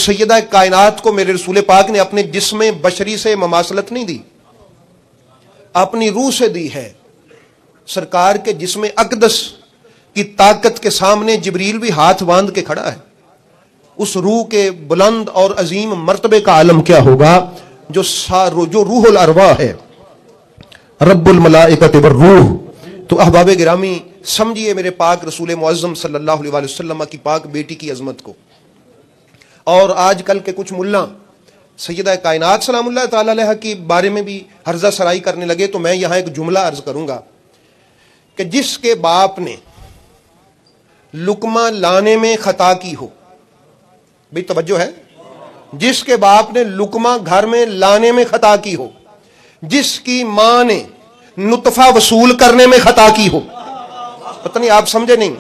سیدہ کائنات کو میرے رسول پاک نے اپنے جسم بشری سے مماثلت نہیں دی، اپنی روح سے دی ہے۔ سرکار کے جسم اقدس کی طاقت کے سامنے جبریل بھی ہاتھ باندھ کے کھڑا ہے۔ اس روح کے بلند اور عظیم مرتبے کا عالم کیا ہوگا جو روح الارواح ہے، رب الملائکۃ والروح۔ تو احباب گرامی سمجھیے میرے پاک رسول معظم صلی اللہ علیہ وسلم کی پاک بیٹی کی عظمت کو۔ اور آج کل کے کچھ ملا سیدہ کائنات سلام اللہ تعالی علیہ کی بارے میں بھی ہرزہ سرائی کرنے لگے، تو میں یہاں ایک جملہ عرض کروں گا کہ جس کے باپ نے لقمہ لانے میں خطا کی ہو، بھئی توجہ ہے، جس کے باپ نے لقمہ گھر میں لانے میں خطا کی ہو، جس کی ماں نے نطفہ وصول کرنے میں خطا کی ہو، پتہ نہیں آپ سمجھے نہیں،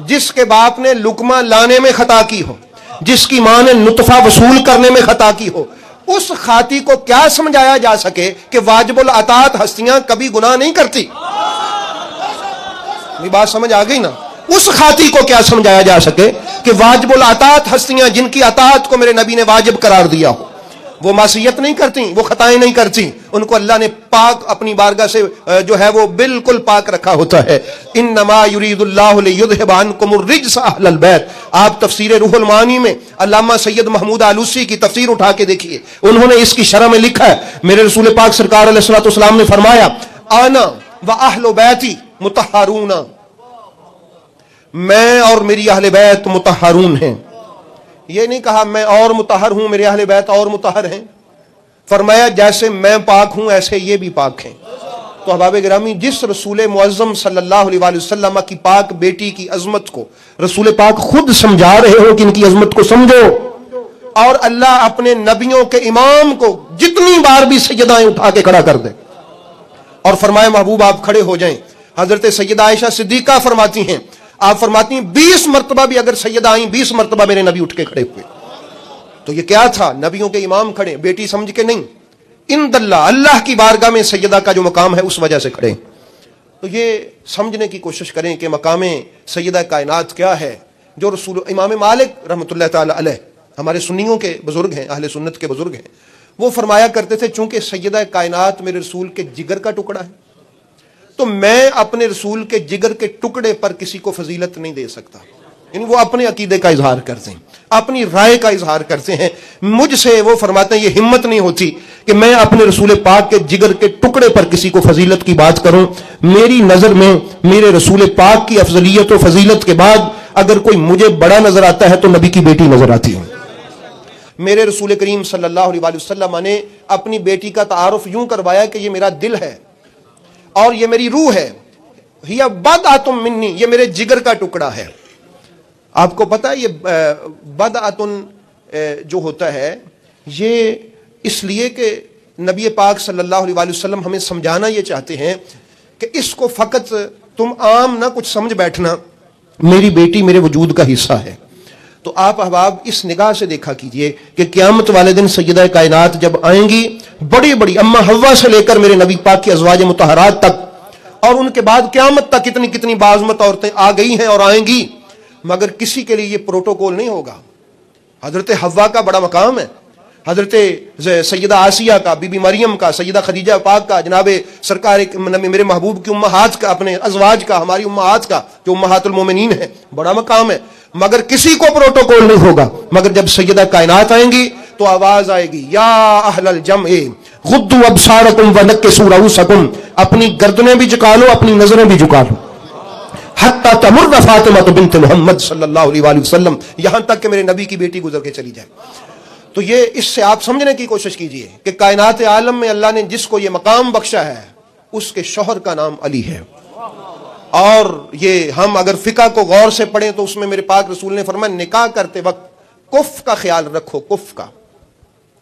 جس کے باپ نے لقمہ لانے میں خطا کی ہو، جس کی ماں نے نطفہ وصول کرنے میں خطا کی ہو، اس خاطی کو کیا سمجھایا جا سکے کہ واجب الاطاعت ہستیاں کبھی گناہ نہیں کرتی؟ یہ بات سمجھ آ گئی نا؟ اس خاطی کو کیا سمجھایا جا سکے کہ واجب الاطاعت ہستیاں جن کی اطاعت کو میرے نبی نے واجب قرار دیا ہو، وہ معصیت نہیں کرتی، وہ خطائیں نہیں کرتی، ان کو اللہ نے پاک اپنی بارگاہ سے جو ہے وہ بالکل پاک رکھا ہوتا ہے۔ انما یرید اللہ لیذھب عنکم الرجس اہل البیت۔ آپ تفسیر روح المعانی میں علامہ سید محمود آلوسی کی تفسیر اٹھا کے دیکھیے، انہوں نے اس کی شرح میں لکھا ہے، میرے رسول پاک سرکار علیہ الصلوۃ والسلام نے فرمایا انا واہل بیتی مطہرون، میں اور میری اہل بیت مطہرون ہیں۔ یہ نہیں کہا میں اور مطہر ہوں میرے اہل بیت اور مطہر ہیں، فرمایا جیسے میں پاک ہوں ایسے یہ بھی پاک ہیں۔ تو احباب گرامی جس رسول معظم صلی اللہ علیہ وآلہ وسلم کی پاک بیٹی کی عظمت کو رسول پاک خود سمجھا رہے ہو کہ ان کی عظمت کو سمجھو، اور اللہ اپنے نبیوں کے امام کو جتنی بار بھی سجدائیں اٹھا کے کھڑا کر دے اور فرمایا محبوب آپ کھڑے ہو جائیں۔ حضرت سیدہ عائشہ صدیقہ فرماتی ہیں، آپ فرماتی ہیں 20 مرتبہ بھی اگر سیدہ آئیں 20 مرتبہ میرے نبی اٹھ کے کھڑے ہوئے۔ تو یہ کیا تھا؟ نبیوں کے امام کھڑے، بیٹی سمجھ کے نہیں، اند اللہ، اللہ کی بارگاہ میں سیدہ کا جو مقام ہے اس وجہ سے کھڑے۔ تو یہ سمجھنے کی کوشش کریں کہ مقام سیدہ کائنات کیا ہے، جو رسول امام مالک رحمۃ اللہ تعالی علیہ ہمارے سنیوں کے بزرگ ہیں، اہل سنت کے بزرگ ہیں، وہ فرمایا کرتے تھے چونکہ سیدہ کائنات میرے رسول کے جگر کا ٹکڑا ہے تو میں اپنے رسول کے جگر کے ٹکڑے پر کسی کو فضیلت نہیں دے سکتا، یعنی وہ اپنے عقیدے کا اظہار کرتے ہیں، اپنی رائے کا اظہار کرتے ہیں، مجھ سے وہ فرماتے ہیں یہ ہمت نہیں ہوتی کہ میں اپنے رسول پاک کے جگر کے ٹکڑے پر کسی کو فضیلت کی بات کروں۔ میری نظر میں میرے رسول پاک کی افضلیت و فضیلت کے بعد اگر کوئی مجھے بڑا نظر آتا ہے تو نبی کی بیٹی نظر آتی ہے۔ میرے رسول کریم صلی اللہ علیہ وآلہ وسلم نے اپنی بیٹی کا تعارف یوں کروایا کہ یہ میرا دل ہے اور یہ میری روح ہے، ہی بدعۃ منی، یہ میرے جگر کا ٹکڑا ہے۔ آپ کو پتہ ہے یہ بدعۃ جو ہوتا ہے یہ اس لیے کہ نبی پاک صلی اللہ علیہ وآلہ وسلم ہمیں سمجھانا یہ چاہتے ہیں کہ اس کو فقط تم عام نہ کچھ سمجھ بیٹھنا، میری بیٹی میرے وجود کا حصہ ہے۔ تو آپ احباب اس نگاہ سے دیکھا کیجئے کہ قیامت والے دن سیدہ کائنات جب آئیں گی، بڑی بڑی اما حوا سے لے کر میرے نبی پاک کی ازواج مطہرات تک، اور ان کے بعد قیامت تک کتنی کتنی بعضمت عورتیں آ گئی ہیں اور آئیں گی، مگر کسی کے لیے یہ پروٹوکول نہیں ہوگا۔ حضرت حوا کا بڑا مقام ہے، حضرت سیدہ آسیہ کا، بی بی مریم کا، سیدہ خدیجہ پاک کا، جناب سرکار میرے محبوب کی امہات کا، اپنے ازواج کا، ہماری امہات کا جو امہات المومنین ہیں، بڑا مقام ہے، مگر کسی کو پروٹوکول نہیں ہوگا۔ مگر جب سیدہ کائنات آئیں گی تو آواز آئے گی، یا اہل الجمع غضوا ابصارکم ونکسوا رؤوسکم، اپنی گردنیں بھی جھکا لو، اپنی نظریں بھی جھکا لو، حتی تمر فاطمہ بنت محمد صلی اللہ علیہ وآلہ وسلم، یہاں تک کہ میرے نبی کی بیٹی گزر کے چلی جائے۔ تو یہ اس سے آپ سمجھنے کی کوشش کیجئے کہ کائنات عالم میں اللہ نے جس کو یہ مقام بخشا ہے اس کے شوہر کا نام علی ہے۔ اور یہ ہم اگر فقہ کو غور سے پڑھیں تو اس میں میرے پاک رسول نے فرمایا نکاح کرتے وقت کف کا خیال رکھو۔ کف کا،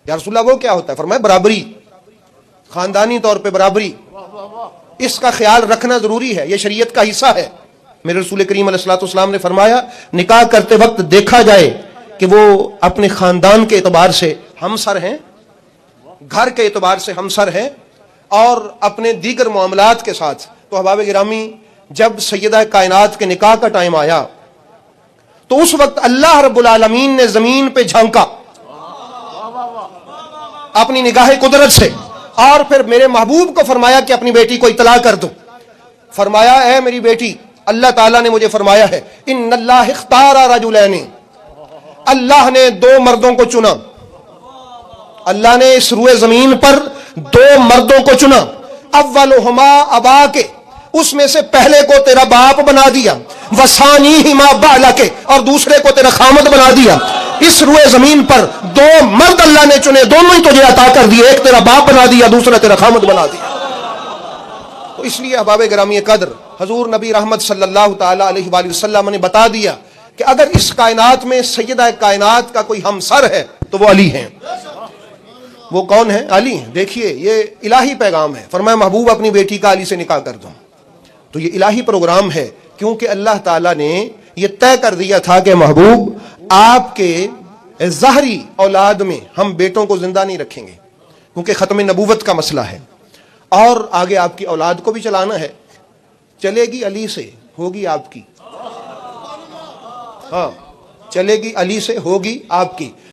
یا رسول اللہ وہ کیا ہوتا ہے؟ فرمایا برابری، خاندانی طور پہ برابری، اس کا خیال رکھنا ضروری ہے، یہ شریعت کا حصہ ہے۔ میرے رسول کریم علیہ الصلوۃ والسلام نے فرمایا نکاح کرتے وقت دیکھا جائے کہ وہ اپنے خاندان کے اعتبار سے ہمسر ہیں، گھر کے اعتبار سے ہمسر ہیں، اور اپنے دیگر معاملات کے ساتھ۔ تو احباب گرامی جب سیدہ کائنات کے نکاح کا ٹائم آیا تو اس وقت اللہ رب العالمین نے زمین پہ جھانکا اپنی نگاہ قدرت سے، اور پھر میرے محبوب کو فرمایا کہ اپنی بیٹی کو اطلاع کر دو. فرمایا اے میری بیٹی، اللہ تعالیٰ نے مجھے فرمایا ہے ان اللہ اختار رجلین، اللہ نے دو مردوں کو چنا. اللہ نے اس روئے زمین پر دو مردوں کو چنا. اولہما ابا کے، اس میں سے پہلے کو تیرا باپ بنا دیا، وثانیہما بعلک، اور دوسرے کو تیرا خامد بنا دیا. اس روئے زمین پر دو مرد اللہ نے چنے، دونوں ہی تجھے عطا کر دیے، ایک تیرا باپ بنا دیا، دوسرا تیرا خامد بنا دیا. تو اس لیے احباب گرامی قدر، حضور نبی رحمت صلی اللہ تعالی علیہ وآلہ وسلم نے بتا دیا کہ اگر اس کائنات میں سیدہ کائنات کا کوئی ہمسر ہے تو وہ علی ہیں. وہ کون ہیں؟ علی ہیں. دیکھیے یہ الہی پیغام ہے. فرمایا محبوب اپنی بیٹی کا علی سے نکاح کر دو. تو یہ الہی پروگرام ہے، کیونکہ اللہ تعالیٰ نے یہ طے کر دیا تھا کہ محبوب آپ کے ظاہری اولاد میں ہم بیٹوں کو زندہ نہیں رکھیں گے، کیونکہ ختم نبوت کا مسئلہ ہے، اور آگے آپ کی اولاد کو بھی چلانا ہے. چلے گی علی سے، ہوگی آپ کی. ہاں چلے گی علی سے، ہوگی آپ کی.